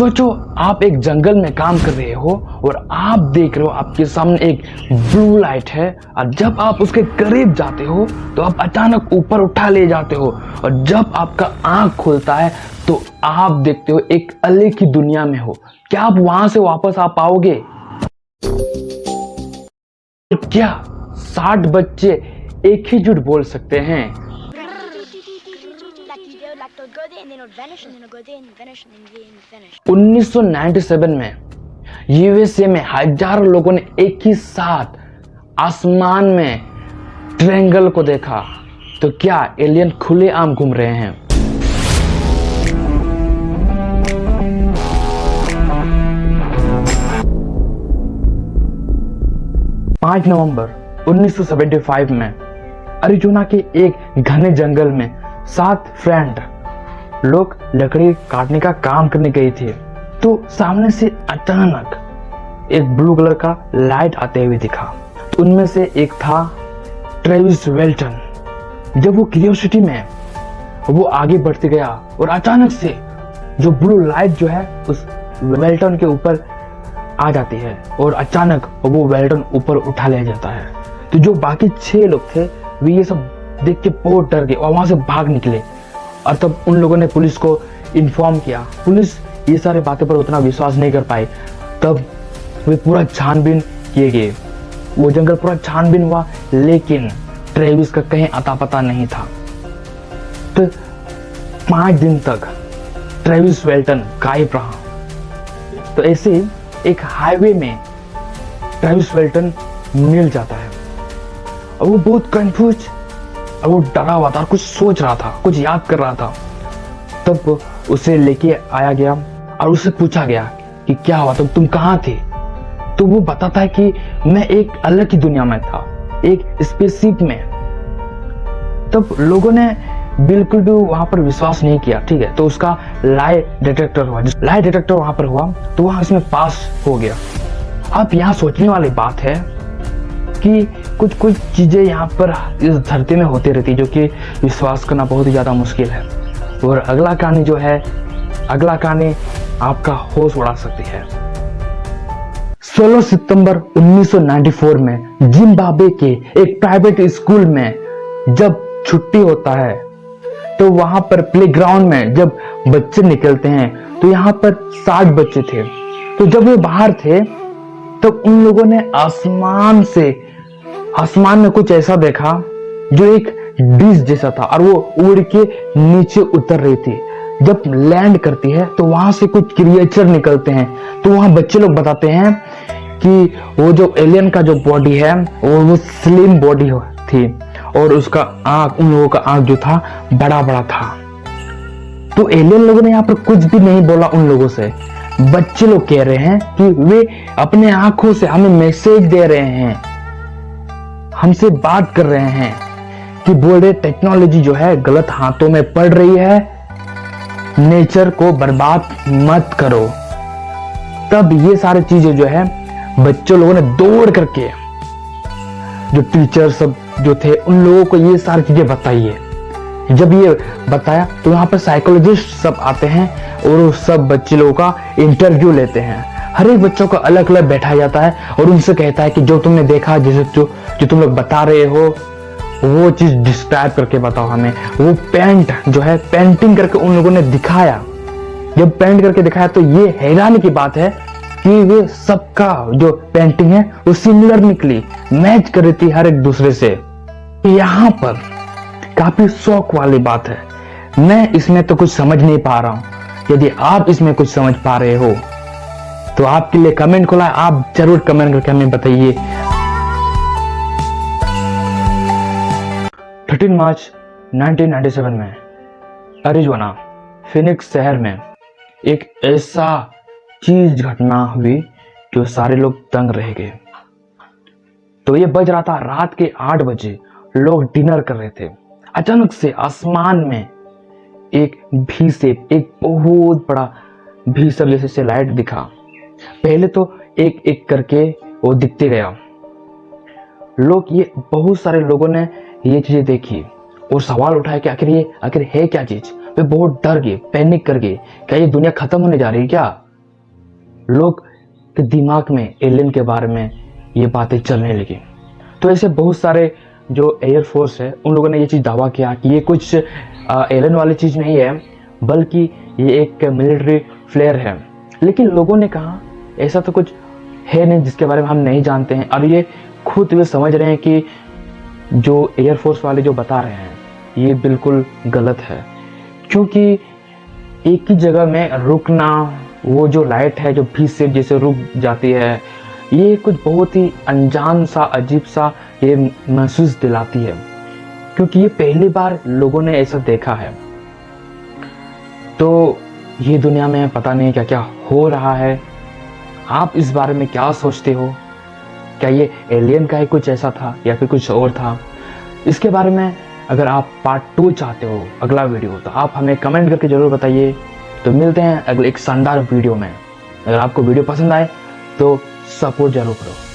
सोचो आप एक जंगल में काम कर रहे हो और आप देख रहे हो आपके सामने एक ब्लू लाइट है, और जब आप उसके करीब जाते हो तो आप अचानक ऊपर उठा ले जाते हो, और जब आपका आंख खुलता है तो आप देखते हो एक अलग ही दुनिया में हो। क्या आप वहां से वापस आ पाओगे? क्या 60 बच्चे एक ही झूठ बोल सकते हैं? 1997 में यूएसए में हजारों लोगों ने एक ही साथ आसमान में ट्रायंगल को देखा। तो क्या एलियन खुलेआम घूम रहे हैं? पाँच नवंबर 1975 में अरिज़ोना के एक घने जंगल में 7 फ्रेंड लोग लकड़ी काटने का काम करने गए थे। तो सामने से अचानक एक ब्लू कलर का लाइट आते हुए दिखा। तो उनमें से एक था ट्रेविस वेल्टन। जब वो क्यूरियोसिटी में वो आगे बढ़ते गया और अचानक से जो ब्लू लाइट जो है उस वेल्टन के ऊपर आ जाती है और अचानक वो वेल्टन ऊपर उठा लिया जाता है। तो जो बाकी 6 लोग थे वे ये सब देख के बहुत डर गए और वहां से भाग निकले। और तब उन लोगों ने पुलिस को इन्फॉर्म किया। पुलिस ये सारे बातें पर उतना विश्वास नहीं कर पाई। तब वे पूरा छानबीन किए गए, वो जंगल पूरा छानबीन हुआ, लेकिन ट्रेविस का कहीं अता पता नहीं था। तो 5 दिन तक ट्रेविस वेल्टन गायब रहा। तो ऐसे एक हाईवे में ट्रेविस वेल्टन मिल जाता है और वो बहुत कंफ्यूज और वो डरा हुआ था और कुछ सोच रहा था, कुछ याद कर रहा था। तब उसे लेके आया गया और उससे पूछा गया कि क्या हुआ, तुम कहाँ थे? तो वो बताता है कि मैं एक अलग ही दुनिया में था, एक स्पेसशिप में। तब लोगों ने बिल्कुल भी वहां पर विश्वास नहीं किया। ठीक है, तो उसका लाई डिटेक्टर हुआ। लाई डिटेक्टर वहां पर हुआ तो वहां इसमें पास हो गया। अब यहाँ सोचने वाली बात है कि कुछ कुछ चीजें यहाँ पर इस धरती में होती रहती, जो कि विश्वास करना बहुत ही ज्यादा मुश्किल है। और अगला कहानी आपका होश उड़ा सकती है। 16 सितंबर 1994 में जिम्बाब्वे के एक प्राइवेट स्कूल में जब छुट्टी होता है तो वहां पर प्लेग्राउंड में जब बच्चे निकलते हैं तो यहाँ पर 60 बच्चे थे। तो जब वे बाहर थे तब उन लोगों ने आसमान में कुछ ऐसा देखा जो एक डिश जैसा था और वो उड़ के नीचे उतर रही थी। जब लैंड करती है तो वहां से कुछ क्रिएचर निकलते हैं। तो वहां बच्चे लोग बताते हैं कि वो जो एलियन का जो बॉडी है वो स्लिम बॉडी थी और उसका आंख, उन लोगों का आंख जो था बड़ा बड़ा था। तो एलियन लोगों ने यहाँ पर कुछ भी नहीं बोला उन लोगों से। बच्चे लोग कह रहे हैं कि वे अपने आंखों से हमें मैसेज दे रहे हैं, हमसे बात कर रहे हैं कि बोल रहे टेक्नोलॉजी जो है गलत हाथों में पड़ रही है, नेचर को बर्बाद मत करो। तब ये सारी चीजें जो है बच्चों लोगों ने दौड़ करके, जो टीचर सब जो थे उन लोगों को ये सारी चीजें बताई है। जब ये बताया तो यहाँ पर साइकोलॉजिस्ट सब आते हैं और वो सब बच्चे लोगों का इंटरव्यू लेते हैं। हर एक बच्चों को अलग अलग बैठाया जाता है और उनसे कहता है कि जो तुमने देखा, जैसे जो तुम लोग बता रहे हो वो चीज डिस्क्राइब करके बताओ हमें। वो पेंटिंग करके उन लोगों ने दिखाया। जब पेंट करके दिखाया तो ये हैरानी की बात है कि वे सबका जो पेंटिंग है वो सिमिलर निकली, मैच कर रही थी हर एक दूसरे से। यहाँ पर काफी शौक वाली बात है, मैं इसमें तो कुछ समझ नहीं पा रहा हूं। यदि आप इसमें कुछ समझ पा रहे हो तो आपके लिए कमेंट खुला है, आप जरूर कमेंट करके हमें बताइए। 13 मार्च 1997 में अरिज़ोना फिनिक्स शहर में एक ऐसा चीज घटना हुई जो सारे लोग दंग रह गए। तो ये बज रहा था रात के 8 बजे, लोग डिनर कर रहे थे। अचानक से आसमान में एक भी शेप, एक बहुत बड़ा भी सब जैसे से लाइट दिखा। पहले तो एक एक करके वो दिखते गया। बहुत सारे लोगों ने ये चीजें देखी और सवाल उठाया कि आखिर है क्या चीज। वे बहुत डर गए, पैनिक कर गए, क्या ये दुनिया खत्म होने जा रही है क्या? लोग के दिमाग में एलियन के बारे में ये बातें चलने लगी। तो ऐसे बहुत सारे जो एयरफोर्स है उन लोगों ने ये चीज़ दावा किया कि ये कुछ एलियन वाली चीज़ नहीं है, बल्कि ये एक मिलिट्री फ्लेयर है। लेकिन लोगों ने कहा ऐसा तो कुछ है नहीं जिसके बारे में हम नहीं जानते हैं, और ये खुद वे समझ रहे हैं कि जो एयरफोर्स वाले जो बता रहे हैं ये बिल्कुल गलत है। क्योंकि एक ही जगह में रुकना, वो जो लाइट है जो भी से जैसे रुक जाती है, ये कुछ बहुत ही अनजान सा अजीब सा ये महसूस दिलाती है, क्योंकि ये पहली बार लोगों ने ऐसा देखा है। तो ये दुनिया में पता नहीं क्या क्या हो रहा है। आप इस बारे में क्या सोचते हो? क्या ये एलियन का ही कुछ ऐसा था या फिर कुछ और था? इसके बारे में अगर आप पार्ट 2 चाहते हो, अगला वीडियो, तो आप हमें कमेंट करके ज़रूर बताइए। तो मिलते हैं अगले एक शानदार वीडियो में। अगर आपको वीडियो पसंद आए तो सपोर्ट जरूर करो।